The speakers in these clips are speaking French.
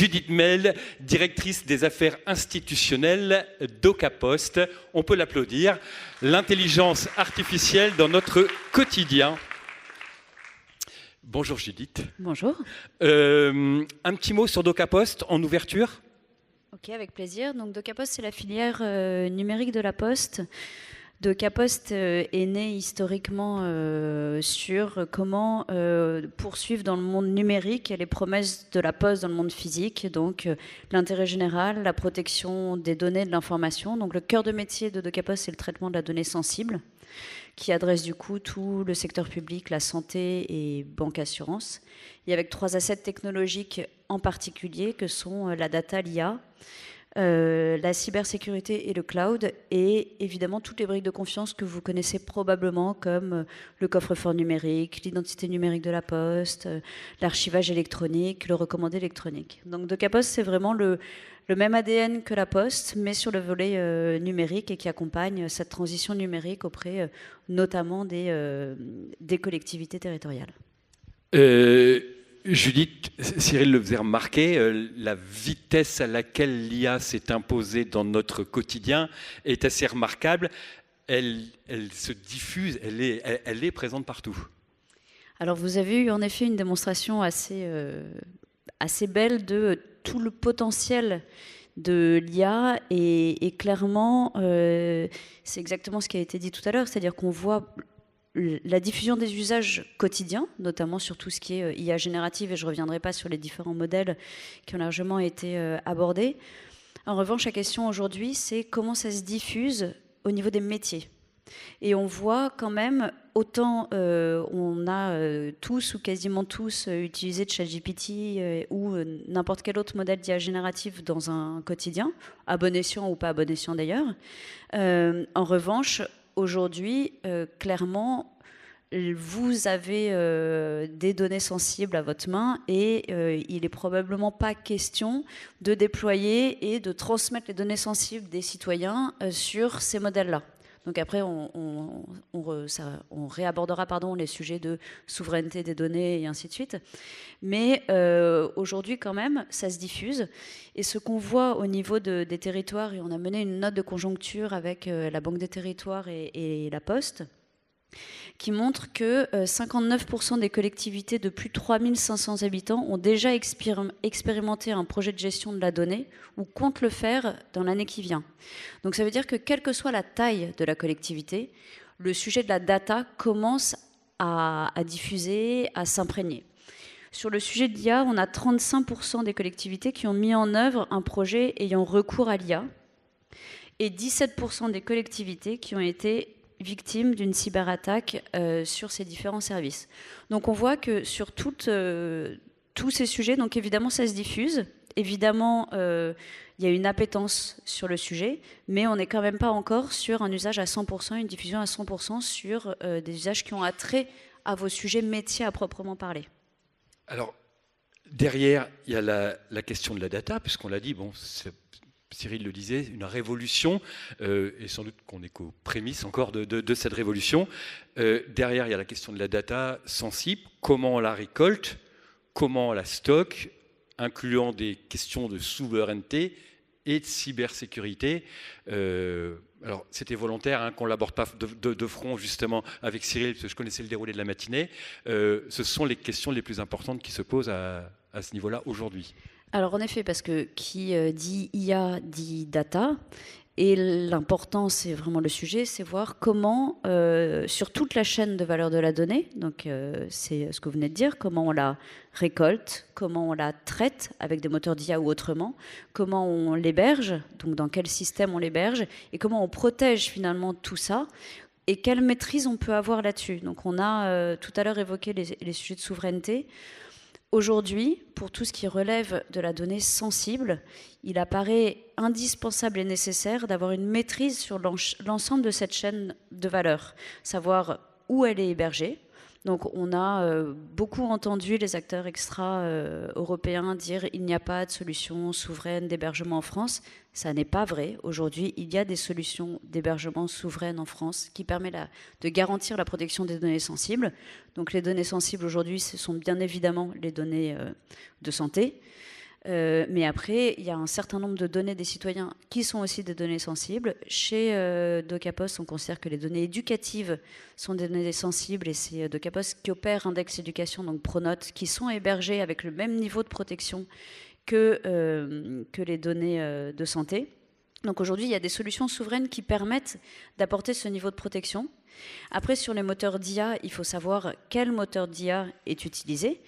Judith Mel, directrice des affaires institutionnelles d'Ocapost. On peut l'applaudir. L'intelligence artificielle dans notre quotidien. Bonjour Judith. Bonjour. Un petit mot sur Docapost en ouverture. Ok, avec plaisir. Donc Docapost, c'est la filière numérique de la Poste. Docapost est né historiquement sur comment poursuivre dans le monde numérique les promesses de la Poste dans le monde physique, donc l'intérêt général, la protection des données, de l'information. Donc le cœur de métier de Docapost, c'est le traitement de la donnée sensible, qui adresse du coup tout le secteur public, la santé et banque assurance. Et avec 3 assets technologiques en particulier que sont la data, l'IA, la cybersécurité et le cloud, et évidemment toutes les briques de confiance que vous connaissez probablement, comme le coffre-fort numérique, l'identité numérique de la Poste, l'archivage électronique, le recommandé électronique. Donc Docapost, c'est vraiment le même ADN que la Poste, mais sur le volet numérique, et qui accompagne cette transition numérique auprès notamment des collectivités territoriales. Judith, Cyril le faisait remarquer, la vitesse à laquelle l'IA s'est imposée dans notre quotidien est assez remarquable. Elle se diffuse, elle est présente partout. Alors vous avez eu en effet une démonstration assez belle de tout le potentiel de l'IA, et clairement, c'est exactement ce qui a été dit tout à l'heure, c'est-à-dire qu'on voit la diffusion des usages quotidiens, notamment sur tout ce qui est IA générative, et je ne reviendrai pas sur les différents modèles qui ont largement été abordés. En revanche, la question aujourd'hui, c'est comment ça se diffuse au niveau des métiers. Et on voit quand même, autant on a tous ou quasiment tous utilisé ChatGPT ou n'importe quel autre modèle d'IA générative dans un quotidien, à bon escient ou pas à bon escient d'ailleurs. En revanche, aujourd'hui, clairement, vous avez des données sensibles à votre main, et il n'est probablement pas question de déployer et de transmettre les données sensibles des citoyens sur ces modèles-là. Donc après, on réabordera les sujets de souveraineté des données et ainsi de suite. Mais aujourd'hui, quand même, ça se diffuse. Et ce qu'on voit au niveau des territoires, et on a mené une note de conjoncture avec la Banque des territoires et la Poste, qui montre que 59% des collectivités de plus de 3500 habitants ont déjà expérimenté un projet de gestion de la donnée ou comptent le faire dans l'année qui vient. Donc ça veut dire que quelle que soit la taille de la collectivité, le sujet de la data commence à diffuser, à s'imprégner. Sur le sujet de l'IA, on a 35% des collectivités qui ont mis en œuvre un projet ayant recours à l'IA, et 17% des collectivités qui ont été victimes d'une cyberattaque sur ces différents services. Donc on voit que sur tous ces sujets, donc évidemment ça se diffuse, évidemment il y a une appétence sur le sujet, mais on n'est quand même pas encore sur un usage à 100%, une diffusion à 100% sur des usages qui ont attrait à vos sujets métiers à proprement parler. Alors, derrière, il y a la question de la data, puisqu'on l'a dit, Cyril le disait, une révolution, et sans doute qu'on est qu'aux prémices encore de cette révolution. Derrière, il y a la question de la data sensible, comment on la récolte, comment on la stocke, incluant des questions de souveraineté et de cybersécurité. Alors, c'était volontaire qu'on ne l'aborde pas de front, justement, avec Cyril, parce que je connaissais le déroulé de la matinée. Ce sont les questions les plus importantes qui se posent à ce niveau-là aujourd'hui. Alors en effet, parce que qui dit IA dit data, et l'important, c'est vraiment le sujet, c'est voir comment, sur toute la chaîne de valeur de la donnée, donc c'est ce que vous venez de dire, comment on la récolte, comment on la traite avec des moteurs d'IA ou autrement, comment on l'héberge, donc dans quel système on l'héberge, et comment on protège finalement tout ça, et quelle maîtrise on peut avoir là-dessus. Donc on a tout à l'heure évoqué les sujets de souveraineté. Aujourd'hui, pour tout ce qui relève de la donnée sensible, il apparaît indispensable et nécessaire d'avoir une maîtrise sur l'ensemble de cette chaîne de valeur, savoir où elle est hébergée. Donc on a beaucoup entendu les acteurs extra-européens dire il n'y a pas de solution souveraine d'hébergement en France. Ça n'est pas vrai. Aujourd'hui, il y a des solutions d'hébergement souveraines en France qui permettent de garantir la protection des données sensibles. Donc les données sensibles aujourd'hui, ce sont bien évidemment les données de santé. Mais après, il y a un certain nombre de données des citoyens qui sont aussi des données sensibles. Chez DocaPost, on considère que les données éducatives sont des données sensibles et c'est DocaPost qui opère Index Éducation, donc Pronote, qui sont hébergés avec le même niveau de protection que les données de santé. Donc aujourd'hui, il y a des solutions souveraines qui permettent d'apporter ce niveau de protection. Après, sur les moteurs d'IA, il faut savoir quel moteur d'IA est utilisé.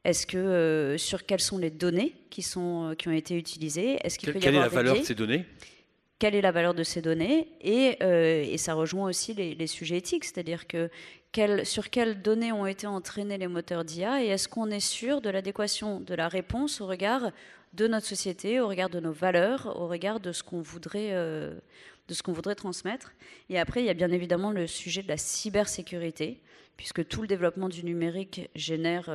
Est-ce que sur quelles sont les données qui ont été utilisées? Est-ce qu'il peut y Quelle est avoir la valeur de ces données? Quelle est la valeur de ces données? Et ça rejoint aussi les sujets éthiques, c'est-à-dire que sur quelles données ont été entraînés les moteurs d'IA et est-ce qu'on est sûr de l'adéquation de la réponse au regard de notre société, au regard de nos valeurs, au regard de ce qu'on voudrait transmettre. Et après, il y a bien évidemment le sujet de la cybersécurité, puisque tout le développement du numérique génère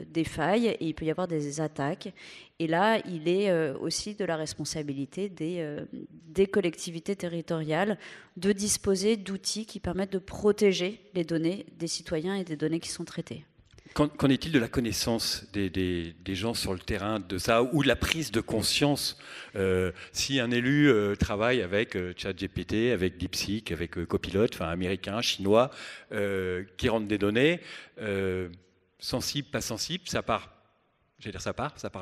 des failles et il peut y avoir des attaques. Et là, il est aussi de la responsabilité des collectivités territoriales de disposer d'outils qui permettent de protéger les données des citoyens et des données qui sont traitées. Qu'en est-il de la connaissance des gens sur le terrain de ça, ou de la prise de conscience si un élu travaille avec ChatGPT, avec DeepSeek, avec Copilot, enfin américain, chinois, qui rentrent des données, sensibles, pas sensibles, ça part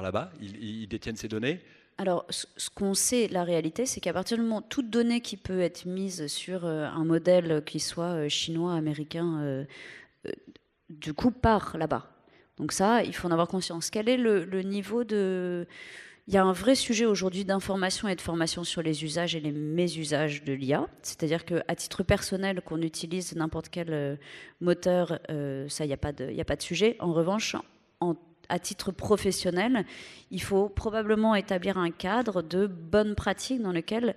là-bas, ils détiennent ces données. Alors, ce qu'on sait, la réalité, c'est qu'à partir du moment où toute donnée qui peut être mise sur un modèle qui soit chinois, américain, du coup, part là-bas. Donc ça, il faut en avoir conscience. Quel est le niveau de... Il y a un vrai sujet aujourd'hui d'information et de formation sur les usages et les mésusages de l'IA. C'est-à-dire qu'à titre personnel, qu'on utilise n'importe quel moteur, ça, il n'y a pas de sujet. En revanche, à titre professionnel, il faut probablement établir un cadre de bonnes pratiques dans lequel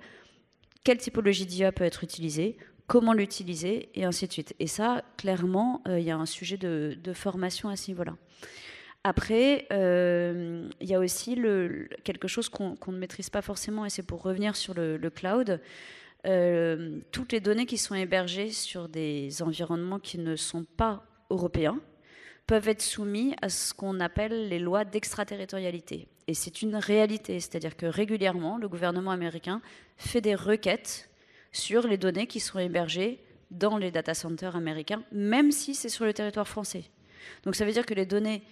quelle typologie d'IA peut être utilisée, comment l'utiliser, et ainsi de suite. Et ça, clairement, il y a un sujet de formation à ce niveau-là. Après, il y a aussi quelque chose qu'on ne maîtrise pas forcément, et c'est pour revenir sur le cloud. Toutes les données qui sont hébergées sur des environnements qui ne sont pas européens peuvent être soumis à ce qu'on appelle les lois d'extraterritorialité. Et c'est une réalité, c'est-à-dire que régulièrement, le gouvernement américain fait des requêtes sur les données qui sont hébergées dans les data centers américains, même si c'est sur le territoire français. Donc ça veut dire que les données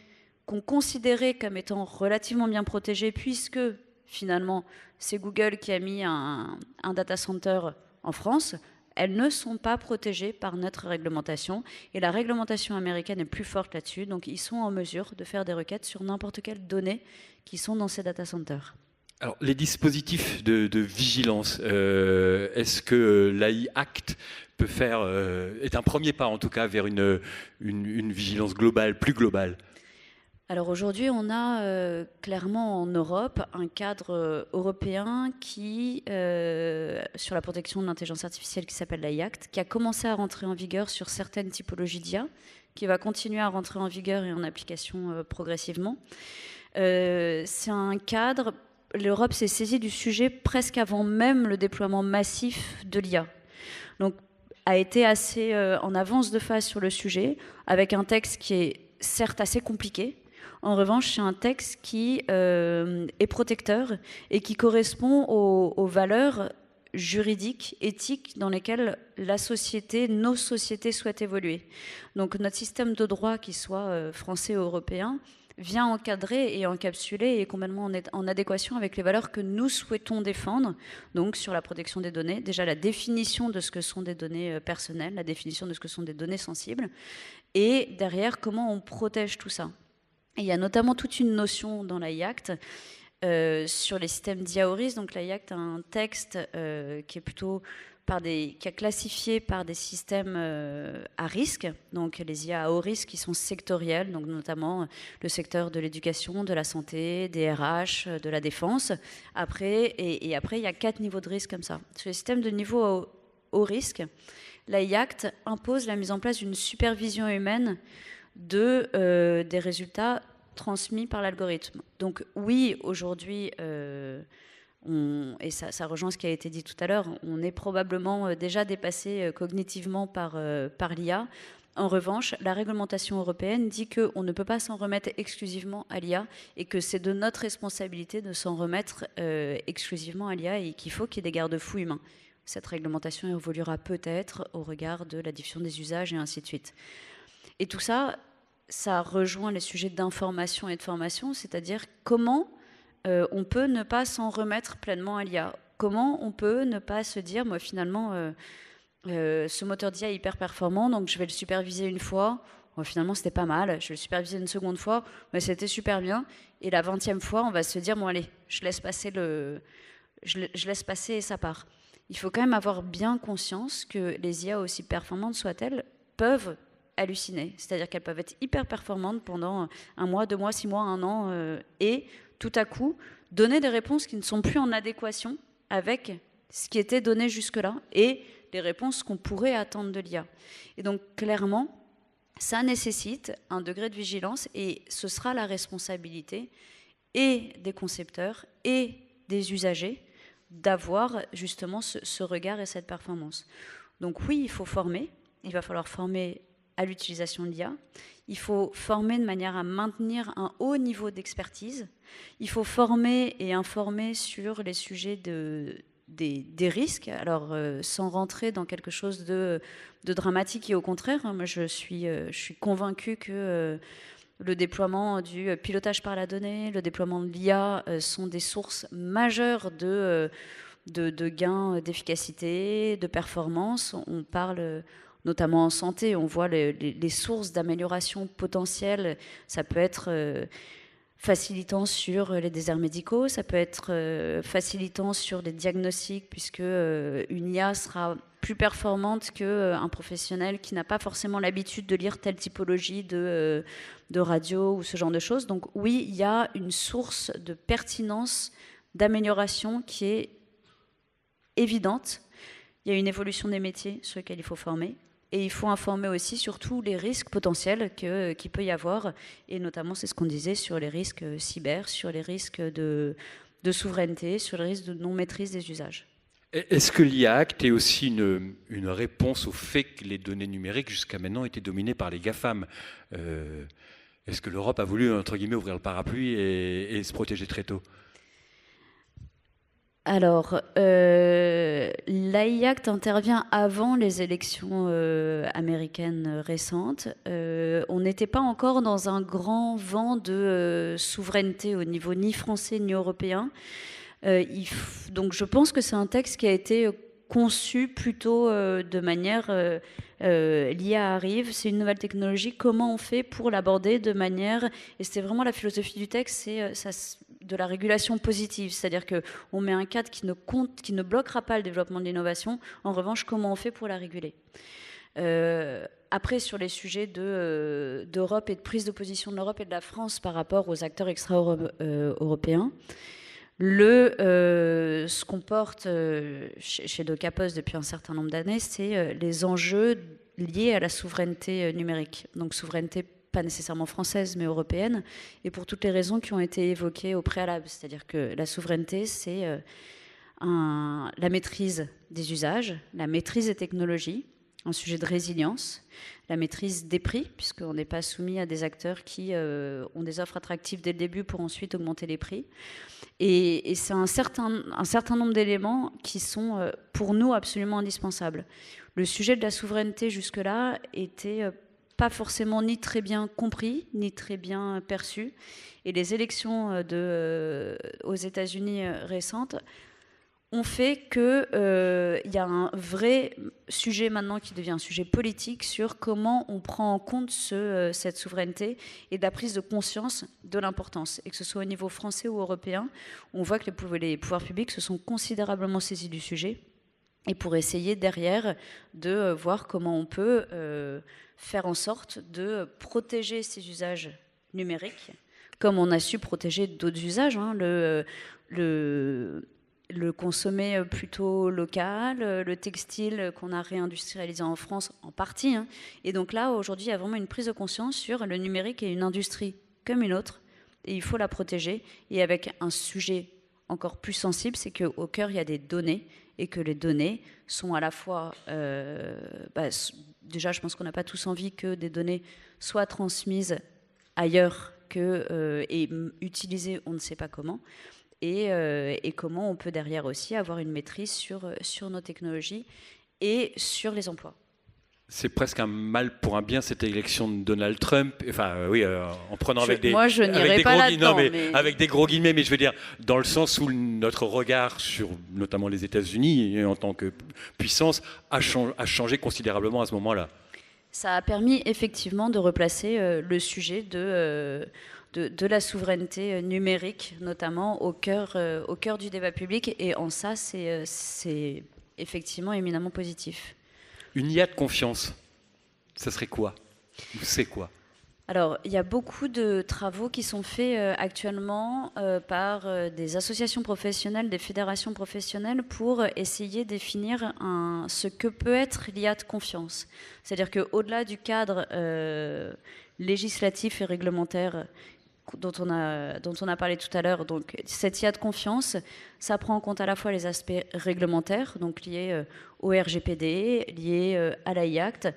qu'on considérait comme étant relativement bien protégées, puisque finalement c'est Google qui a mis un data center en France, elles ne sont pas protégées par notre réglementation. Et la réglementation américaine est plus forte là-dessus, donc ils sont en mesure de faire des requêtes sur n'importe quelles données qui sont dans ces data centers. Alors, les dispositifs de vigilance, est-ce que l'AI Act peut est un premier pas en tout cas vers une vigilance globale, plus globale? Alors aujourd'hui, on a clairement en Europe un cadre européen qui, sur la protection de l'intelligence artificielle qui s'appelle l'AI Act, qui a commencé à rentrer en vigueur sur certaines typologies d'IA, qui va continuer à rentrer en vigueur et en application progressivement. C'est un cadre... L'Europe s'est saisie du sujet presque avant même le déploiement massif de l'IA. Donc, a été assez en avance de phase sur le sujet, avec un texte qui est certes assez compliqué. En revanche, c'est un texte qui est protecteur et qui correspond aux valeurs juridiques, éthiques dans lesquelles nos sociétés souhaitent évoluer. Donc, notre système de droit, qu'il soit français ou européen, vient encadrer et encapsuler et est complètement en adéquation avec les valeurs que nous souhaitons défendre, donc sur la protection des données, déjà la définition de ce que sont des données personnelles, la définition de ce que sont des données sensibles, et derrière, comment on protège tout ça. Et il y a notamment toute une notion dans l'AI Act sur les systèmes d'IA au risque. Donc l'AI Act a un texte qui est plutôt qui a classifié par des systèmes à risque, donc les IA à haut risque qui sont sectoriels, donc notamment le secteur de l'éducation, de la santé, des RH, de la défense. Après, et après, il y a 4 niveaux de risque comme ça. Sur les systèmes de niveau haut risque, l'AI Act impose la mise en place d'une supervision humaine des résultats transmis par l'algorithme. Donc oui, aujourd'hui... et ça rejoint ce qui a été dit tout à l'heure, on est probablement déjà dépassé cognitivement par l'IA, En revanche, la réglementation européenne dit qu'on ne peut pas s'en remettre exclusivement à l'IA et que c'est de notre responsabilité de s'en remettre exclusivement à l'IA et qu'il faut qu'il y ait des garde-fous humains. Cette réglementation évoluera peut-être au regard de la diffusion des usages et ainsi de suite. Et tout ça, ça rejoint les sujets d'information et de formation, c'est-à-dire comment on peut ne pas s'en remettre pleinement à l'IA. Comment on peut ne pas se dire, moi finalement, ce moteur d'IA est hyper performant, donc je vais le superviser une fois. Bon, finalement, c'était pas mal. Je vais le superviser une seconde fois, mais c'était super bien. Et la 20e fois, on va se dire, bon allez, je laisse passer et ça part. Il faut quand même avoir bien conscience que les IA, aussi performantes soient-elles, peuvent halluciner. C'est-à-dire qu'elles peuvent être hyper performantes pendant 1 mois, 2 mois, 6 mois, 1 an, et tout à coup, donner des réponses qui ne sont plus en adéquation avec ce qui était donné jusque-là et les réponses qu'on pourrait attendre de l'IA. Et donc, clairement, ça nécessite un degré de vigilance et ce sera la responsabilité et des concepteurs et des usagers d'avoir justement ce regard et cette performance. Donc oui, il faut former. Il va falloir former à l'utilisation de l'IA. Il faut former de manière à maintenir un haut niveau d'expertise. Il faut former et informer sur les sujets des risques, alors sans rentrer dans quelque chose de dramatique et au contraire, moi je suis convaincue que le déploiement du pilotage par la donnée, le déploiement de l'IA sont des sources majeures de gains d'efficacité, de performance. On parle notamment en santé, on voit les sources d'amélioration potentielle. Ça peut être facilitant sur les déserts médicaux, ça peut être facilitant sur les diagnostics, puisque une IA sera plus performante qu'un professionnel qui n'a pas forcément l'habitude de lire telle typologie de radio ou ce genre de choses. Donc oui, il y a une source de pertinence, d'amélioration qui est évidente. Il y a une évolution des métiers sur lesquels il faut former. Et il faut informer aussi sur tous les risques potentiels qu'il peut y avoir. Et notamment, c'est ce qu'on disait sur les risques cyber, sur les risques de souveraineté, sur les risques de non-maîtrise des usages. Est-ce que l'IA Act est aussi une réponse au fait que les données numériques jusqu'à maintenant étaient dominées par les GAFAM? Est-ce que l'Europe a voulu, entre guillemets, ouvrir le parapluie et se protéger très tôt? Alors, l'AI Act intervient avant les élections américaines récentes. On n'était pas encore dans un grand vent de souveraineté au niveau ni français ni européen. Donc je pense que c'est un texte qui a été conçu plutôt de manière l'IA arrive, c'est une nouvelle technologie, comment on fait pour l'aborder de manière, et c'était vraiment la philosophie du texte, c'est de la régulation positive, c'est-à-dire qu'on met un cadre qui ne bloquera pas le développement de l'innovation, en revanche comment on fait pour la réguler. Après, sur les sujets d'Europe et de prise de position de l'Europe et de la France par rapport aux acteurs extra-européens, ce qu'on porte chez Docapos depuis un certain nombre d'années, c'est les enjeux liés à la souveraineté numérique. Donc souveraineté pas nécessairement française, mais européenne, et pour toutes les raisons qui ont été évoquées au préalable. C'est-à-dire que la souveraineté, c'est la maîtrise des usages, la maîtrise des technologies, un sujet de résilience, la maîtrise des prix, puisqu'on n'est pas soumis à des acteurs qui ont des offres attractives dès le début pour ensuite augmenter les prix. Et c'est un certain nombre d'éléments qui sont pour nous absolument indispensables. Le sujet de la souveraineté jusque-là était pas forcément ni très bien compris, ni très bien perçu. Et les élections aux États-Unis récentes ont fait qu'il y a un vrai sujet maintenant qui devient un sujet politique sur comment on prend en compte cette souveraineté et de la prise de conscience de l'importance. Et que ce soit au niveau français ou européen, on voit que les pouvoirs publics se sont considérablement saisis du sujet et pour essayer derrière de voir comment on peut faire en sorte de protéger ces usages numériques comme on a su protéger d'autres usages, hein, le consommer plutôt local, le textile qu'on a réindustrialisé en France en partie. Hein. Et donc là, aujourd'hui, il y a vraiment une prise de conscience sur le numérique et une industrie comme une autre. Et il faut la protéger. Et avec un sujet encore plus sensible, c'est qu'au cœur, il y a des données et que les données sont à la fois... déjà, je pense qu'on n'a pas tous envie que des données soient transmises ailleurs et utilisées on ne sait pas comment. Et comment on peut derrière aussi avoir une maîtrise sur nos technologies et sur les emplois. C'est presque un mal pour un bien, cette élection de Donald Trump. Enfin, oui, en prenant avec des... Moi, je n'irai pas là-dedans. Avec des gros guillemets, mais je veux dire, dans le sens où notre regard sur notamment les États-Unis, en tant que puissance, a changé considérablement à ce moment-là. Ça a permis effectivement de replacer le sujet de la souveraineté numérique, notamment au cœur du débat public. Et en ça, c'est effectivement éminemment positif. Une IA de confiance, ça serait quoi? Ou c'est quoi? Alors, il y a beaucoup de travaux qui sont faits actuellement par des associations professionnelles, des fédérations professionnelles pour essayer de définir ce que peut être l'IA de confiance. C'est-à-dire qu'au-delà du cadre législatif et réglementaire dont on a parlé tout à l'heure, donc cette IA de confiance, ça prend en compte à la fois les aspects réglementaires, donc liés au RGPD, liés à l'AI Act,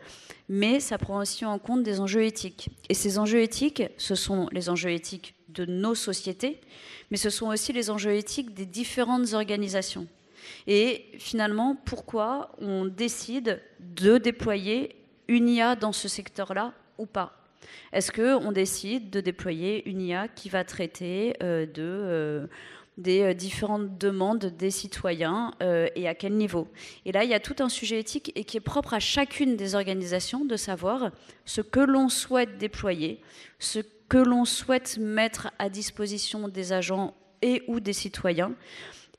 mais ça prend aussi en compte des enjeux éthiques. Et ces enjeux éthiques, ce sont les enjeux éthiques de nos sociétés, mais ce sont aussi les enjeux éthiques des différentes organisations. Et finalement, pourquoi on décide de déployer une IA dans ce secteur-là ou pas ? Est-ce qu'on décide de déployer une IA qui va traiter des différentes demandes des citoyens et à quel niveau? Et là, il y a tout un sujet éthique et qui est propre à chacune des organisations de savoir ce que l'on souhaite déployer, ce que l'on souhaite mettre à disposition des agents et ou des citoyens.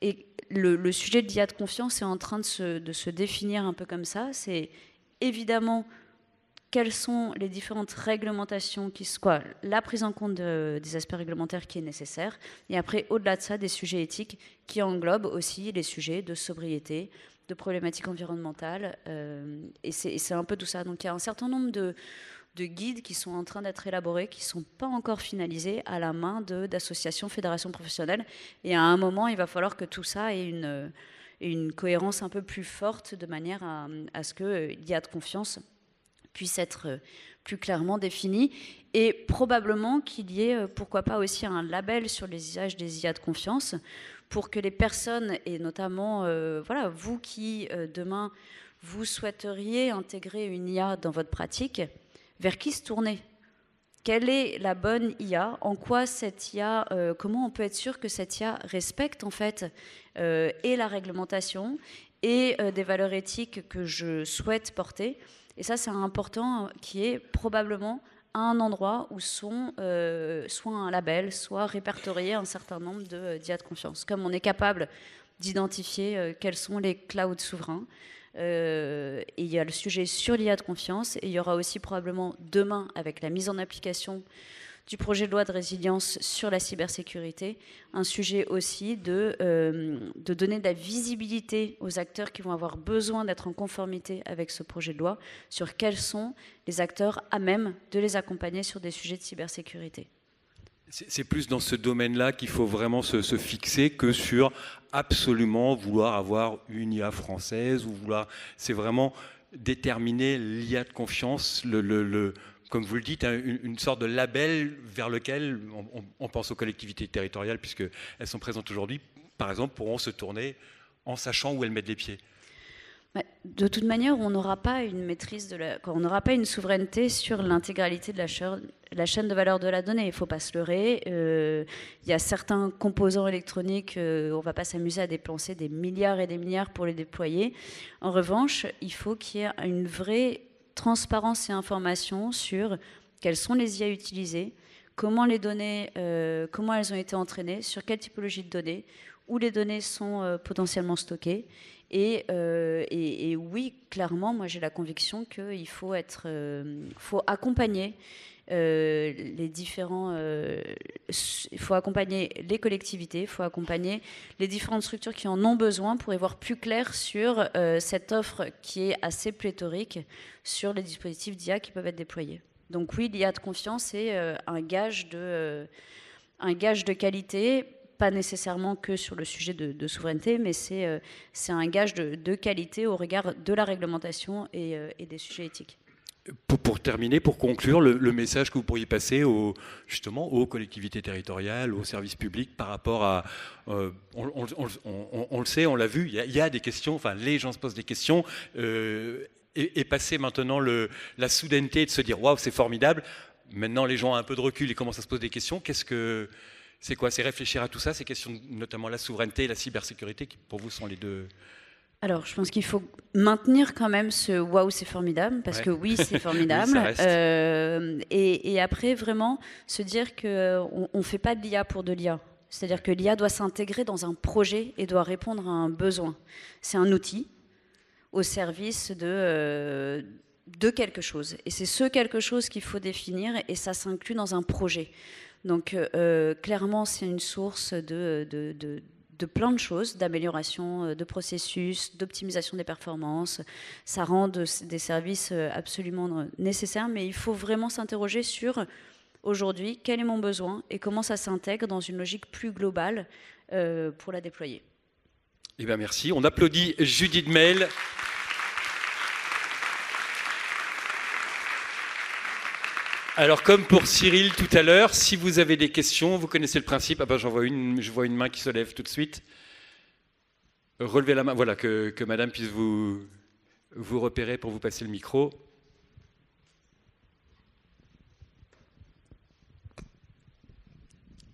Et le sujet de l'IA de confiance est en train de se définir un peu comme ça. C'est évidemment... quelles sont les différentes réglementations, la prise en compte des aspects réglementaires qui est nécessaire, et après, au-delà de ça, des sujets éthiques qui englobent aussi les sujets de sobriété, de problématiques environnementales, et c'est un peu tout ça. Donc il y a un certain nombre de guides qui sont en train d'être élaborés, qui ne sont pas encore finalisés à la main d'associations, fédérations professionnelles, et à un moment, il va falloir que tout ça ait une cohérence un peu plus forte, de manière à ce qu'il y ait de confiance puisse être plus clairement défini, et probablement qu'il y ait, pourquoi pas aussi un label sur les usages des IA de confiance, pour que les personnes, et notamment vous qui demain vous souhaiteriez intégrer une IA dans votre pratique, vers qui se tourner? Quelle est la bonne IA? En quoi cette IA, comment on peut être sûr que cette IA respecte en fait et la réglementation et des valeurs éthiques que je souhaite porter? Et ça, c'est important, qui est probablement à un endroit où sont soit un label, soit répertorié un certain nombre d'IA de confiance. Comme on est capable d'identifier quels sont les clouds souverains. Et il y a le sujet sur l'IA de confiance, et il y aura aussi probablement demain, avec la mise en application du projet de loi de résilience sur la cybersécurité, un sujet aussi de donner de la visibilité aux acteurs qui vont avoir besoin d'être en conformité avec ce projet de loi, sur quels sont les acteurs à même de les accompagner sur des sujets de cybersécurité. C'est plus dans ce domaine-là qu'il faut vraiment se fixer que sur absolument vouloir avoir une IA française ou vouloir... C'est vraiment déterminer l'IA de confiance, comme vous le dites, une sorte de label vers lequel on pense aux collectivités territoriales, puisqu'elles sont présentes aujourd'hui, par exemple, pourront se tourner en sachant où elles mettent les pieds. De toute manière, on n'aura pas une maîtrise on n'aura pas une souveraineté sur l'intégralité de la chaîne de valeur de la donnée. Il ne faut pas se leurrer. Il y a certains composants électroniques, on ne va pas s'amuser à dépenser des milliards et des milliards pour les déployer. En revanche, il faut qu'il y ait une vraie transparence et information sur quelles sont les IA utilisées, comment les données, comment elles ont été entraînées, sur quelle typologie de données, où les données sont potentiellement stockées. Et oui, clairement, moi j'ai la conviction qu'il faut accompagner les différents, il faut accompagner les collectivités, il faut accompagner les différentes structures qui en ont besoin pour y voir plus clair sur cette offre qui est assez pléthorique sur les dispositifs d'IA qui peuvent être déployés. Donc oui, l'IA de confiance est un gage de qualité, pas nécessairement que sur le sujet de souveraineté, mais c'est un gage de qualité au regard de la réglementation et des sujets éthiques. Pour terminer, pour conclure, le message que vous pourriez passer justement aux collectivités territoriales, aux services publics par rapport à... on le sait, on l'a vu, il y a des questions, enfin les gens se posent des questions, et passer maintenant la soudaineté de se dire « waouh, c'est formidable », maintenant les gens ont un peu de recul et commencent à se poser des questions, c'est quoi? C'est réfléchir à tout ça, ces questions, notamment la souveraineté et la cybersécurité, qui pour vous sont les deux... Alors, je pense qu'il faut maintenir quand même ce « waouh, c'est formidable », parce que oui, c'est formidable. Oui, ça reste. Et après, vraiment, se dire qu'on ne fait pas de l'IA pour de l'IA. C'est-à-dire que l'IA doit s'intégrer dans un projet et doit répondre à un besoin. C'est un outil au service de quelque chose. Et c'est ce quelque chose qu'il faut définir, et ça s'inclut dans un projet. Donc, clairement, c'est une source de plein de choses, d'amélioration de processus, d'optimisation des performances. Ça rend des services absolument nécessaires, mais il faut vraiment s'interroger sur, aujourd'hui, quel est mon besoin et comment ça s'intègre dans une logique plus globale pour la déployer. Eh bien, merci. On applaudit Judith Mail. Alors, comme pour Cyril tout à l'heure, si vous avez des questions, vous connaissez le principe. Ah ben, je vois une main qui se lève tout de suite. Relevez la main, voilà, que madame puisse vous repérer pour vous passer le micro.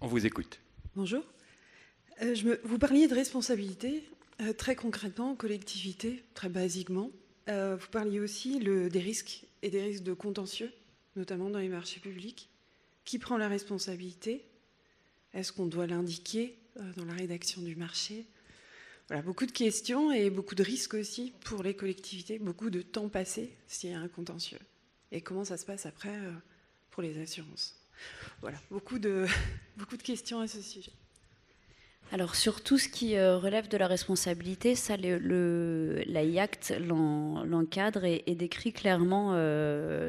On vous écoute. Bonjour. Vous parliez de responsabilité, très concrètement, collectivité, très basiquement. Vous parliez aussi des risques et des risques de contentieux, notamment dans les marchés publics. Qui prend la responsabilité? Est-ce qu'on doit l'indiquer dans la rédaction du marché? Voilà, beaucoup de questions et beaucoup de risques aussi pour les collectivités, beaucoup de temps passé s'il y a un contentieux. Et comment ça se passe après pour les assurances? Voilà, beaucoup de questions à ce sujet. Alors, sur tout ce qui relève de la responsabilité, ça, la IACT l'encadre et décrit clairement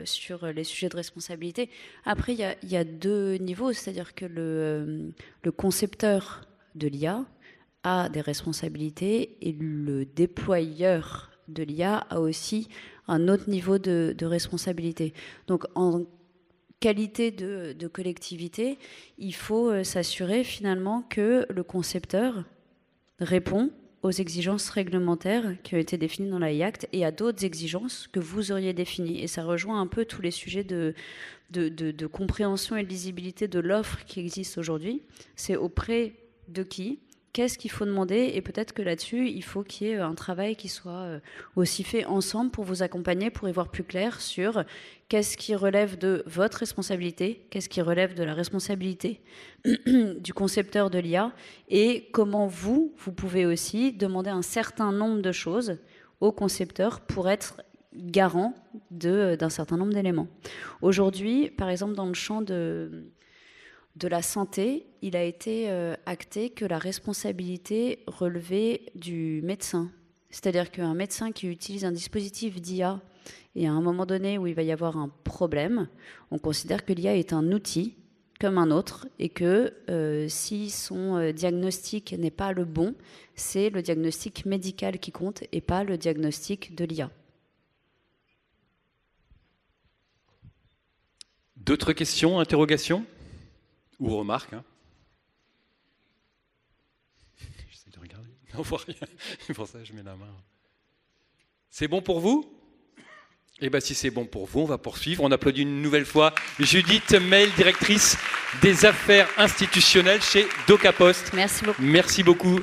sur les sujets de responsabilité. Après, il y a deux niveaux, c'est-à-dire que le concepteur de l'IA a des responsabilités et le déployeur de l'IA a aussi un autre niveau de responsabilité. Donc, en qualité de collectivité, il faut s'assurer finalement que le concepteur répond aux exigences réglementaires qui ont été définies dans la IACT et à d'autres exigences que vous auriez définies. Et ça rejoint un peu tous les sujets de compréhension et de lisibilité de l'offre qui existe aujourd'hui. C'est auprès de qui? Qu'est-ce qu'il faut demander? Et peut-être que là-dessus, il faut qu'il y ait un travail qui soit aussi fait ensemble pour vous accompagner, pour y voir plus clair sur qu'est-ce qui relève de votre responsabilité, qu'est-ce qui relève de la responsabilité du concepteur de l'IA, et comment vous pouvez aussi demander un certain nombre de choses au concepteur pour être garant d'un certain nombre d'éléments. Aujourd'hui, par exemple, dans le champ de la santé, il a été acté que la responsabilité relevait du médecin. C'est-à-dire qu'un médecin qui utilise un dispositif d'IA et à un moment donné où il va y avoir un problème, on considère que l'IA est un outil comme un autre et que si son diagnostic n'est pas le bon, c'est le diagnostic médical qui compte et pas le diagnostic de l'IA. D'autres questions, interrogations ou remarques, hein? J'essaie de regarder. Non, on voit rien. C'est pour ça que je mets la main. C'est bon pour vous? Eh bien, si c'est bon pour vous, on va poursuivre. On applaudit une nouvelle fois Judith Mail, directrice des affaires institutionnelles chez DocaPost. Merci beaucoup. Merci beaucoup.